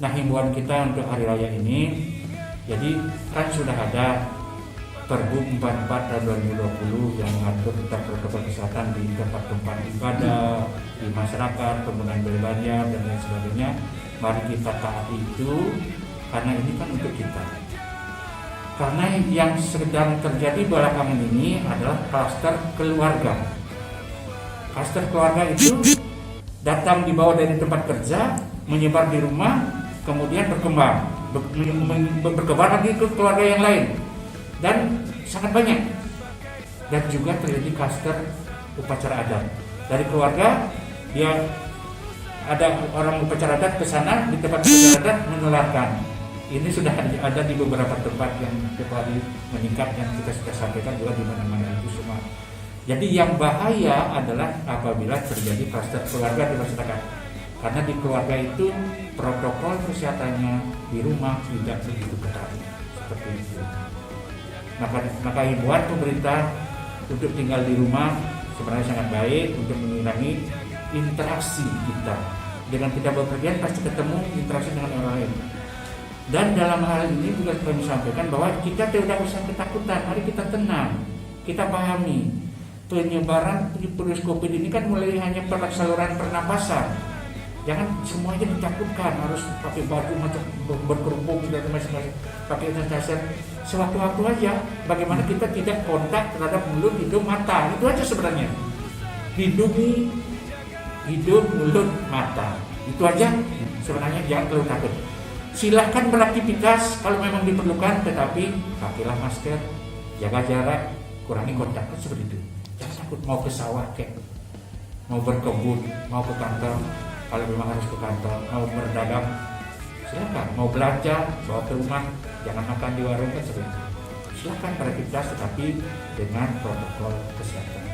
Nah, himbauan kita untuk hari raya ini, jadi kan sudah ada Pergub 44 tahun 2020 yang mengatur tentang protokol kesehatan di tempat-tempat ibadah, di masyarakat, penggunaan berbayar dan lain sebagainya. Mari kita taati itu, karena ini kan untuk kita. Karena yang sedang terjadi belakangan ini adalah klaster keluarga. Klaster keluarga itu datang dibawa dari tempat kerja, menyebar di rumah, kemudian berkembang lagi ke keluarga yang lain, dan sangat banyak. Dan juga terjadi klaster upacara adat dari keluarga, dia ada orang upacara adat ke sana, di tempat upacara adat menularkan. Ini sudah ada di beberapa tempat yang kembali meningkat, yang kita sudah sampaikan juga di mana-mana itu semua. Jadi yang bahaya adalah apabila terjadi klaster keluarga di masyarakat, karena di keluarga itu protokol kesehatannya di rumah tidak begitu ketat seperti itu. Maka himbauan pemerintah untuk tinggal di rumah sebenarnya sangat baik untuk mengurangi interaksi kita. Dengan kita bepergian pasti ketemu interaksi dengan orang lain. Dan dalam hal ini juga kami sampaikan bahwa kita tidak usah ketakutan, mari kita tenang, kita pahami penyebaran virus COVID ini kan mulai hanya pada saluran pernapasan. Jangan semuanya ditakutkan harus pakai baju macam berkerudung dan macam-macam, pakai sanitizer. Sewaktu-waktu aja, bagaimana kita tidak kontak terhadap mulut, hidung, mata, itu aja sebenarnya. Lindungi hidung, mulut, mata, itu aja sebenarnya. Jangan terlalu takut. Silahkan beraktivitas kalau memang diperlukan, tetapi pakailah masker, jaga jarak, kurangi kontak, seperti itu. Jangan takut mau ke sawah, mau berkebun, mau ke kantor, kalau memang harus ke kantor, mau berdagang, silakan. Mau belanja, bawa ke rumah, jangan makan di warung, kan seperti itu. Silakan beraktivitas, tetapi dengan protokol kesehatan.